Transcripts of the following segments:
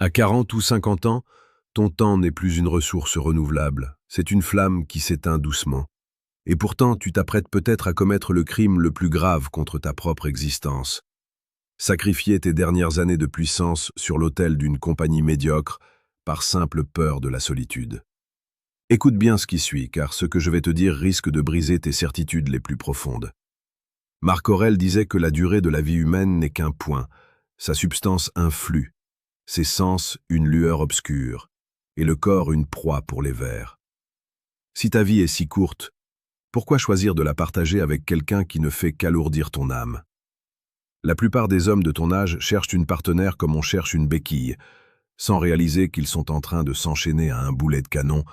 À 40 ou 50 ans, ton temps n'est plus une ressource renouvelable, c'est une flamme qui s'éteint doucement. Et pourtant, tu t'apprêtes peut-être à commettre le crime le plus grave contre ta propre existence. Sacrifier tes dernières années de puissance sur l'autel d'une compagnie médiocre par simple peur de la solitude. Écoute bien ce qui suit, car ce que je vais te dire risque de briser tes certitudes les plus profondes. Marc Aurèle disait que la durée de la vie humaine n'est qu'un point, sa substance un flux, ses sens une lueur obscure, et le corps une proie pour les vers. Si ta vie est si courte, pourquoi choisir de la partager avec quelqu'un qui ne fait qu'alourdir ton âme? La plupart des hommes de ton âge cherchent une partenaire comme on cherche une béquille, sans réaliser qu'ils sont en train de s'enchaîner à un boulet de canon,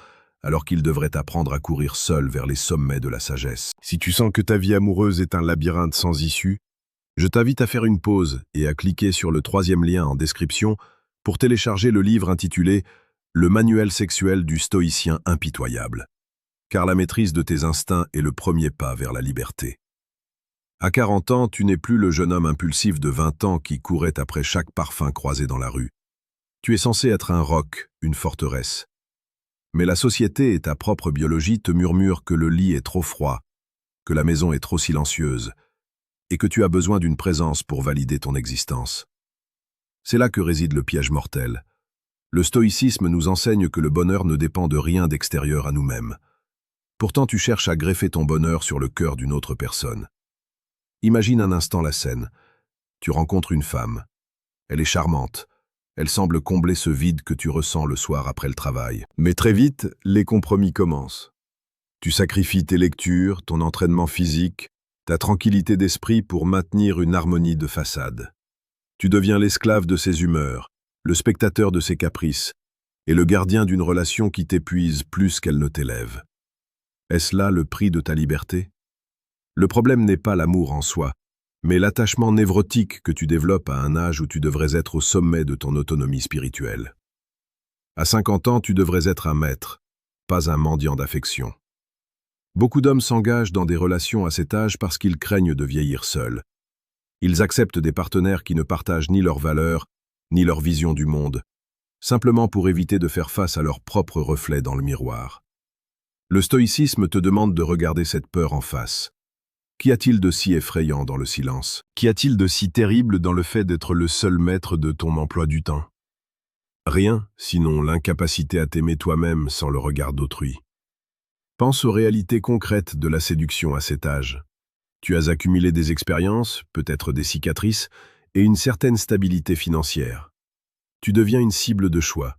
alors qu'ils devraient apprendre à courir seuls vers les sommets de la sagesse. Si tu sens que ta vie amoureuse est un labyrinthe sans issue, je t'invite à faire une pause et à cliquer sur le 3e lien en description pour télécharger le livre intitulé « Le manuel sexuel du stoïcien impitoyable ». Car la maîtrise de tes instincts est le premier pas vers la liberté. À 40 ans, tu n'es plus le jeune homme impulsif de 20 ans qui courait après chaque parfum croisé dans la rue. Tu es censé être un roc, une forteresse. Mais la société et ta propre biologie te murmurent que le lit est trop froid, que la maison est trop silencieuse, et que tu as besoin d'une présence pour valider ton existence. C'est là que réside le piège mortel. Le stoïcisme nous enseigne que le bonheur ne dépend de rien d'extérieur à nous-mêmes. Pourtant, tu cherches à greffer ton bonheur sur le cœur d'une autre personne. Imagine un instant la scène. Tu rencontres une femme. Elle est charmante. Elle semble combler ce vide que tu ressens le soir après le travail. Mais très vite, les compromis commencent. Tu sacrifies tes lectures, ton entraînement physique, ta tranquillité d'esprit pour maintenir une harmonie de façade. Tu deviens l'esclave de ses humeurs, le spectateur de ses caprices, et le gardien d'une relation qui t'épuise plus qu'elle ne t'élève. Est-ce là le prix de ta liberté? Le problème n'est pas l'amour en soi, mais l'attachement névrotique que tu développes à un âge où tu devrais être au sommet de ton autonomie spirituelle. À 50 ans, tu devrais être un maître, pas un mendiant d'affection. Beaucoup d'hommes s'engagent dans des relations à cet âge parce qu'ils craignent de vieillir seuls. Ils acceptent des partenaires qui ne partagent ni leurs valeurs, ni leur vision du monde, simplement pour éviter de faire face à leur propre reflet dans le miroir. Le stoïcisme te demande de regarder cette peur en face. Qu'y a-t-il de si effrayant dans le silence? Qu'y a-t-il de si terrible dans le fait d'être le seul maître de ton emploi du temps? Rien, sinon l'incapacité à t'aimer toi-même sans le regard d'autrui. Pense aux réalités concrètes de la séduction à cet âge. Tu as accumulé des expériences, peut-être des cicatrices, et une certaine stabilité financière. Tu deviens une cible de choix.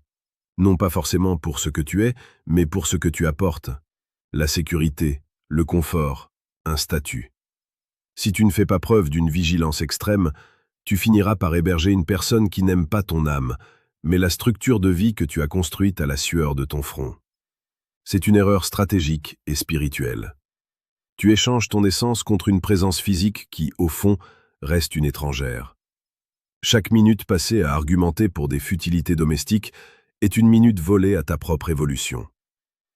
Non pas forcément pour ce que tu es, mais pour ce que tu apportes. La sécurité, le confort, un statut. Si tu ne fais pas preuve d'une vigilance extrême, tu finiras par héberger une personne qui n'aime pas ton âme, mais la structure de vie que tu as construite à la sueur de ton front. C'est une erreur stratégique et spirituelle. Tu échanges ton essence contre une présence physique qui, au fond, reste une étrangère. Chaque minute passée à argumenter pour des futilités domestiques est une minute volée à ta propre évolution.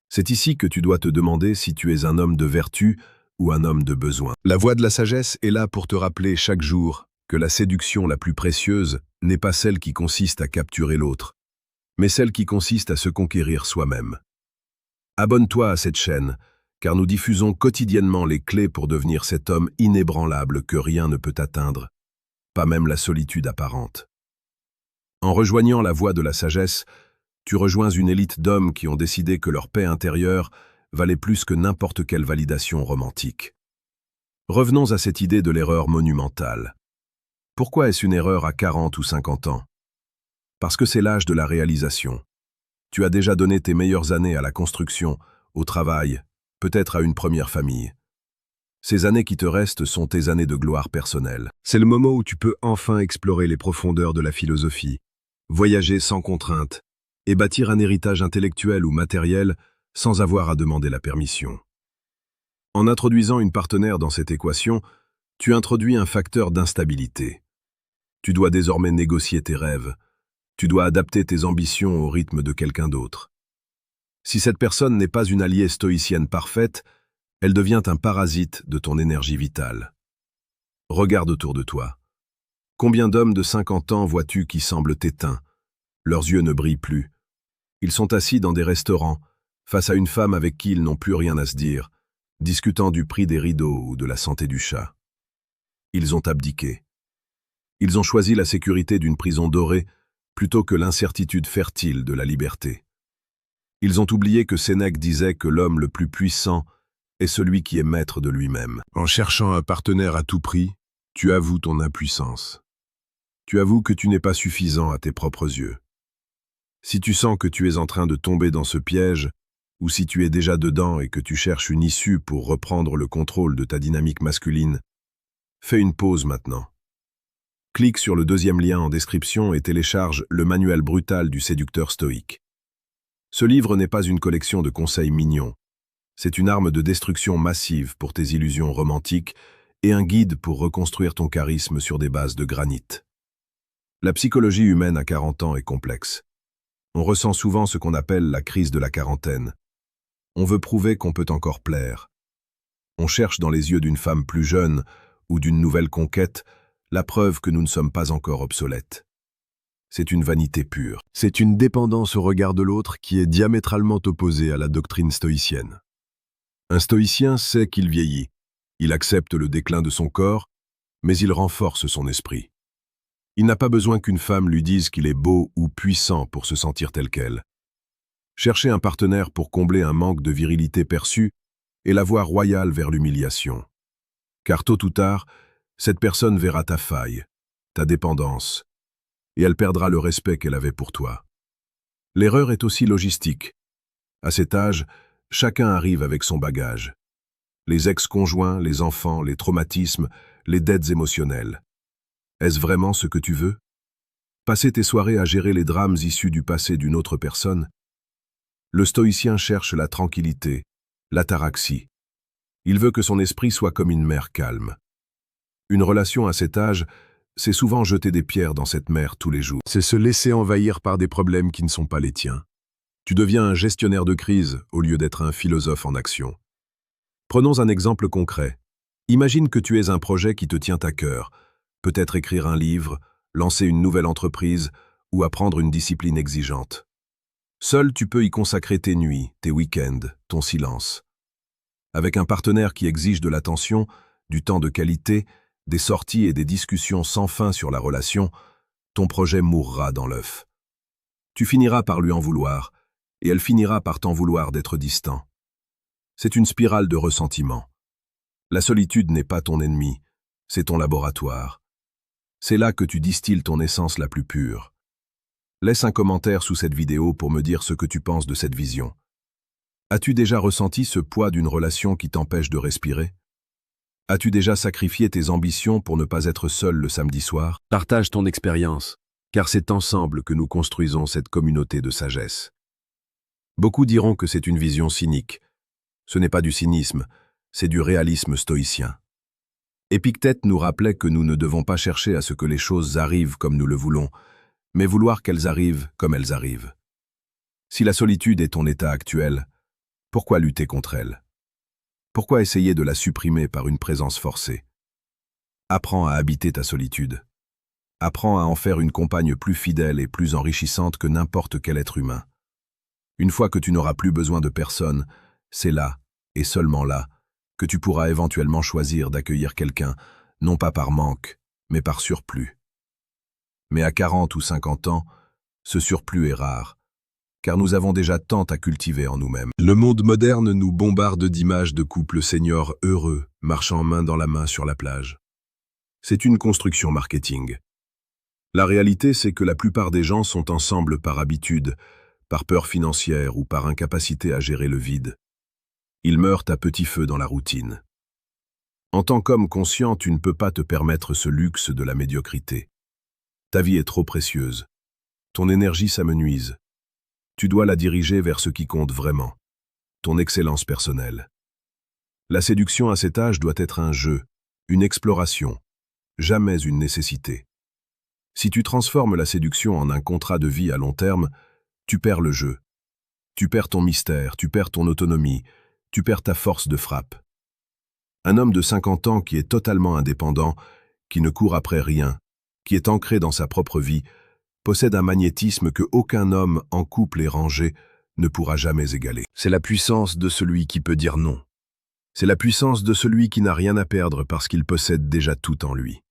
C'est ici que tu dois te demander si tu es un homme de vertu ou un homme de besoin. La voix de la sagesse est là pour te rappeler chaque jour que la séduction la plus précieuse n'est pas celle qui consiste à capturer l'autre, mais celle qui consiste à se conquérir soi-même. Abonne-toi à cette chaîne, car nous diffusons quotidiennement les clés pour devenir cet homme inébranlable que rien ne peut atteindre, pas même la solitude apparente. En rejoignant la voie de la sagesse, tu rejoins une élite d'hommes qui ont décidé que leur paix intérieure valait plus que n'importe quelle validation romantique. Revenons à cette idée de l'erreur monumentale. Pourquoi est-ce une erreur à 40 ou 50 ans? Parce que c'est l'âge de la réalisation. Tu as déjà donné tes meilleures années à la construction, au travail, peut-être à une première famille. Ces années qui te restent sont tes années de gloire personnelle. C'est le moment où tu peux enfin explorer les profondeurs de la philosophie, voyager sans contrainte, et bâtir un héritage intellectuel ou matériel sans avoir à demander la permission. En introduisant une partenaire dans cette équation, tu introduis un facteur d'instabilité. Tu dois désormais négocier tes rêves. Tu dois adapter tes ambitions au rythme de quelqu'un d'autre. Si cette personne n'est pas une alliée stoïcienne parfaite, elle devient un parasite de ton énergie vitale. Regarde autour de toi. Combien d'hommes de 50 ans vois-tu qui semblent éteints, Leurs yeux ne brillent plus. Ils sont assis dans des restaurants, face à une femme avec qui ils n'ont plus rien à se dire, discutant du prix des rideaux ou de la santé du chat. Ils ont abdiqué. Ils ont choisi la sécurité d'une prison dorée plutôt que l'incertitude fertile de la liberté. Ils ont oublié que Sénèque disait que l'homme le plus puissant est celui qui est maître de lui-même. En cherchant un partenaire à tout prix, tu avoues ton impuissance. Tu avoues que tu n'es pas suffisant à tes propres yeux. Si tu sens que tu es en train de tomber dans ce piège, ou si tu es déjà dedans et que tu cherches une issue pour reprendre le contrôle de ta dynamique masculine, fais une pause maintenant. Clique sur le deuxième lien en description et télécharge le manuel brutal du séducteur stoïque. Ce livre n'est pas une collection de conseils mignons. C'est une arme de destruction massive pour tes illusions romantiques et un guide pour reconstruire ton charisme sur des bases de granit. La psychologie humaine à 40 ans est complexe. On ressent souvent ce qu'on appelle la crise de la quarantaine. On veut prouver qu'on peut encore plaire. On cherche dans les yeux d'une femme plus jeune ou d'une nouvelle conquête la preuve que nous ne sommes pas encore obsolètes. C'est une vanité pure. C'est une dépendance au regard de l'autre qui est diamétralement opposée à la doctrine stoïcienne. Un stoïcien sait qu'il vieillit. Il accepte le déclin de son corps, mais il renforce son esprit. Il n'a pas besoin qu'une femme lui dise qu'il est beau ou puissant pour se sentir tel quel. Chercher un partenaire pour combler un manque de virilité perçu est la voie royale vers l'humiliation. Car tôt ou tard, cette personne verra ta faille, ta dépendance, et elle perdra le respect qu'elle avait pour toi. L'erreur est aussi logistique. À cet âge, chacun arrive avec son bagage. Les ex-conjoints, les enfants, les traumatismes, les dettes émotionnelles. Est-ce vraiment ce que tu veux? Passer tes soirées à gérer les drames issus du passé d'une autre personne? Le stoïcien cherche la tranquillité, l'ataraxie. Il veut que son esprit soit comme une mer calme. Une relation à cet âge, c'est souvent jeter des pierres dans cette mer tous les jours. C'est se laisser envahir par des problèmes qui ne sont pas les tiens. Tu deviens un gestionnaire de crise au lieu d'être un philosophe en action. Prenons un exemple concret. Imagine que tu aies un projet qui te tient à cœur, peut-être écrire un livre, lancer une nouvelle entreprise ou apprendre une discipline exigeante. Seul, tu peux y consacrer tes nuits, tes week-ends, ton silence. Avec un partenaire qui exige de l'attention, du temps de qualité, des sorties et des discussions sans fin sur la relation, ton projet mourra dans l'œuf. Tu finiras par lui en vouloir, et elle finira par t'en vouloir d'être distant. C'est une spirale de ressentiment. La solitude n'est pas ton ennemi, c'est ton laboratoire. C'est là que tu distilles ton essence la plus pure. Laisse un commentaire sous cette vidéo pour me dire ce que tu penses de cette vision. As-tu déjà ressenti ce poids d'une relation qui t'empêche de respirer? As-tu déjà sacrifié tes ambitions pour ne pas être seul le samedi soir? Partage ton expérience, car c'est ensemble que nous construisons cette communauté de sagesse. Beaucoup diront que c'est une vision cynique. Ce n'est pas du cynisme, c'est du réalisme stoïcien. Épictète nous rappelait que nous ne devons pas chercher à ce que les choses arrivent comme nous le voulons, mais vouloir qu'elles arrivent comme elles arrivent. Si la solitude est ton état actuel, pourquoi lutter contre elle? Pourquoi essayer de la supprimer par une présence forcée? Apprends à habiter ta solitude. Apprends à en faire une compagne plus fidèle et plus enrichissante que n'importe quel être humain. Une fois que tu n'auras plus besoin de personne, c'est là, et seulement là, que tu pourras éventuellement choisir d'accueillir quelqu'un, non pas par manque, mais par surplus. Mais à 40 ou 50 ans, ce surplus est rare, car nous avons déjà tant à cultiver en nous-mêmes. Le monde moderne nous bombarde d'images de couples seniors heureux, marchant main dans la main sur la plage. C'est une construction marketing. La réalité, c'est que la plupart des gens sont ensemble par habitude, par peur financière ou par incapacité à gérer le vide. Ils meurent à petit feu dans la routine. En tant qu'homme conscient, tu ne peux pas te permettre ce luxe de la médiocrité. Ta vie est trop précieuse. Ton énergie s'amenuise. Tu dois la diriger vers ce qui compte vraiment, ton excellence personnelle. La séduction à cet âge doit être un jeu, une exploration, jamais une nécessité. Si tu transformes la séduction en un contrat de vie à long terme, tu perds le jeu. Tu perds ton mystère, tu perds ton autonomie, tu perds ta force de frappe. Un homme de 50 ans qui est totalement indépendant, qui ne court après rien, qui est ancré dans sa propre vie, possède un magnétisme que aucun homme en couple et rangé ne pourra jamais égaler. C'est la puissance de celui qui peut dire non. C'est la puissance de celui qui n'a rien à perdre parce qu'il possède déjà tout en lui.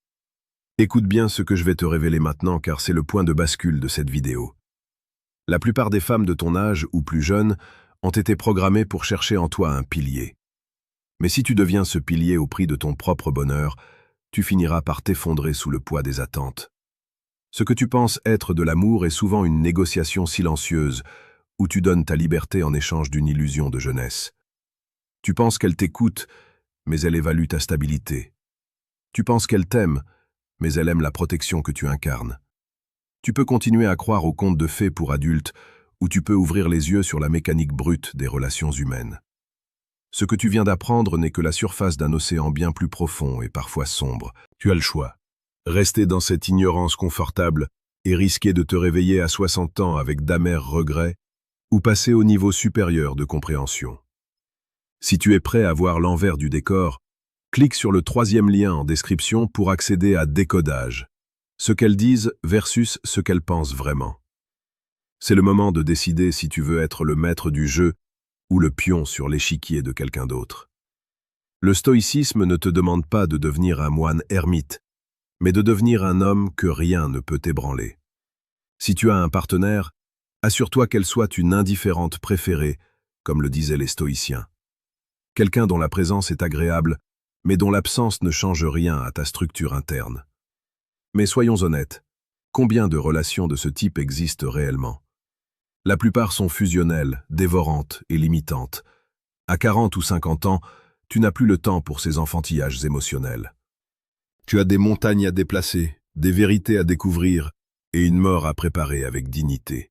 Écoute bien ce que je vais te révéler maintenant car c'est le point de bascule de cette vidéo. La plupart des femmes de ton âge ou plus jeunes ont été programmées pour chercher en toi un pilier. Mais si tu deviens ce pilier au prix de ton propre bonheur, tu finiras par t'effondrer sous le poids des attentes. Ce que tu penses être de l'amour est souvent une négociation silencieuse où tu donnes ta liberté en échange d'une illusion de jeunesse. Tu penses qu'elle t'écoute, mais elle évalue ta stabilité. Tu penses qu'elle t'aime, mais elle aime la protection que tu incarnes. Tu peux continuer à croire aux contes de fées pour adultes, ou tu peux ouvrir les yeux sur la mécanique brute des relations humaines. Ce que tu viens d'apprendre n'est que la surface d'un océan bien plus profond et parfois sombre. Tu as le choix. Rester dans cette ignorance confortable et risquer de te réveiller à 60 ans avec d'amers regrets, ou passer au niveau supérieur de compréhension. Si tu es prêt à voir l'envers du décor, clique sur le 3e lien en description pour accéder à Décodage, ce qu'elles disent versus ce qu'elles pensent vraiment. C'est le moment de décider si tu veux être le maître du jeu ou le pion sur l'échiquier de quelqu'un d'autre. Le stoïcisme ne te demande pas de devenir un moine ermite, mais de devenir un homme que rien ne peut ébranler. Si tu as un partenaire, assure-toi qu'elle soit une indifférente préférée, comme le disaient les stoïciens. Quelqu'un dont la présence est agréable, mais dont l'absence ne change rien à ta structure interne. Mais soyons honnêtes, combien de relations de ce type existent réellement? La plupart sont fusionnelles, dévorantes et limitantes. À 40 ou 50 ans, tu n'as plus le temps pour ces enfantillages émotionnels. Tu as des montagnes à déplacer, des vérités à découvrir et une mort à préparer avec dignité.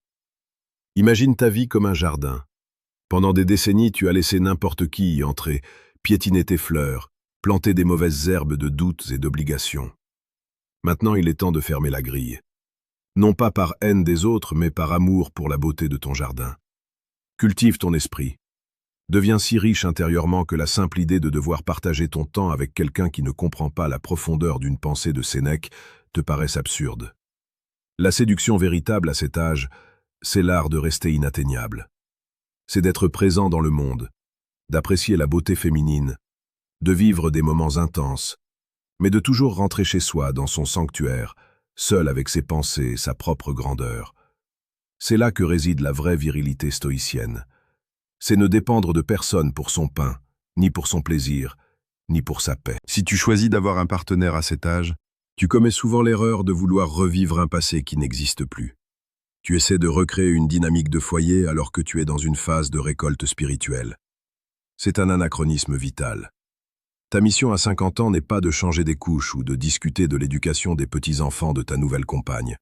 Imagine ta vie comme un jardin. Pendant des décennies, tu as laissé n'importe qui y entrer, piétiner tes fleurs, planter des mauvaises herbes de doutes et d'obligations. Maintenant, il est temps de fermer la grille. Non pas par haine des autres, mais par amour pour la beauté de ton jardin. Cultive ton esprit. Deviens si riche intérieurement que la simple idée de devoir partager ton temps avec quelqu'un qui ne comprend pas la profondeur d'une pensée de Sénèque te paraisse absurde. La séduction véritable à cet âge, c'est l'art de rester inatteignable. C'est d'être présent dans le monde, d'apprécier la beauté féminine, de vivre des moments intenses, mais de toujours rentrer chez soi dans son sanctuaire, seul avec ses pensées et sa propre grandeur. C'est là que réside la vraie virilité stoïcienne. C'est ne dépendre de personne pour son pain, ni pour son plaisir, ni pour sa paix. Si tu choisis d'avoir un partenaire à cet âge, tu commets souvent l'erreur de vouloir revivre un passé qui n'existe plus. Tu essaies de recréer une dynamique de foyer alors que tu es dans une phase de récolte spirituelle. C'est un anachronisme vital. Ta mission à 50 ans n'est pas de changer des couches ou de discuter de l'éducation des petits-enfants de ta nouvelle compagne.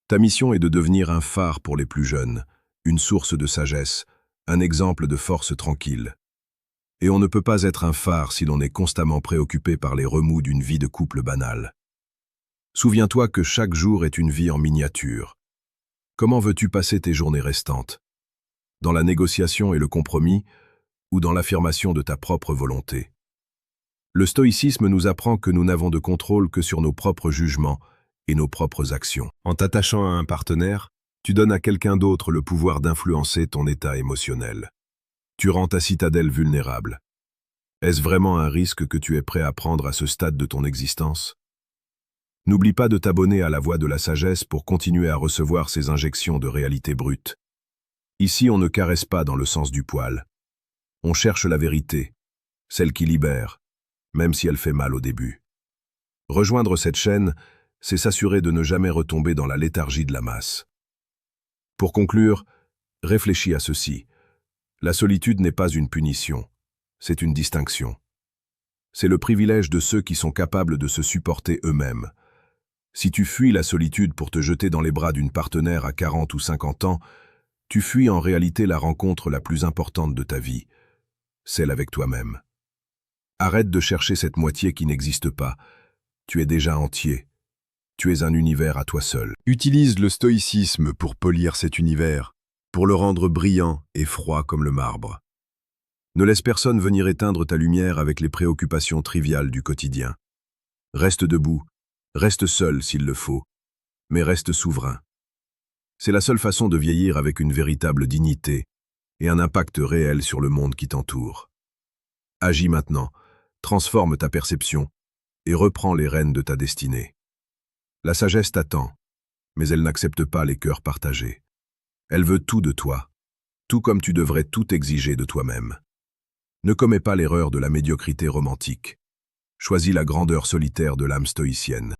Ta mission est de devenir un phare pour les plus jeunes, une source de sagesse, un exemple de force tranquille. Et on ne peut pas être un phare si l'on est constamment préoccupé par les remous d'une vie de couple banale. Souviens-toi que chaque jour est une vie en miniature. Comment veux-tu passer tes journées restantes? Dans la négociation et le compromis, ou dans l'affirmation de ta propre volonté? Le stoïcisme nous apprend que nous n'avons de contrôle que sur nos propres jugements et nos propres actions. En t'attachant à un partenaire, tu donnes à quelqu'un d'autre le pouvoir d'influencer ton état émotionnel. Tu rends ta citadelle vulnérable. Est-ce vraiment un risque que tu es prêt à prendre à ce stade de ton existence? N'oublie pas de t'abonner à la Voix de la Sagesse pour continuer à recevoir ces injections de réalité brute. Ici, on ne caresse pas dans le sens du poil. On cherche la vérité, celle qui libère, même si elle fait mal au début. Rejoindre cette chaîne, c'est s'assurer de ne jamais retomber dans la léthargie de la masse. Pour conclure, réfléchis à ceci. La solitude n'est pas une punition, c'est une distinction. C'est le privilège de ceux qui sont capables de se supporter eux-mêmes. Si tu fuis la solitude pour te jeter dans les bras d'une partenaire à 40 ou 50 ans, tu fuis en réalité la rencontre la plus importante de ta vie, celle avec toi-même. Arrête de chercher cette moitié qui n'existe pas. Tu es déjà entier. Tu es un univers à toi seul. Utilise le stoïcisme pour polir cet univers, pour le rendre brillant et froid comme le marbre. Ne laisse personne venir éteindre ta lumière avec les préoccupations triviales du quotidien. Reste debout, reste seul s'il le faut, mais reste souverain. C'est la seule façon de vieillir avec une véritable dignité et un impact réel sur le monde qui t'entoure. Agis maintenant, transforme ta perception et reprends les rênes de ta destinée. La sagesse t'attend, mais elle n'accepte pas les cœurs partagés. Elle veut tout de toi, tout comme tu devrais tout exiger de toi-même. Ne commets pas l'erreur de la médiocrité romantique. Choisis la grandeur solitaire de l'âme stoïcienne.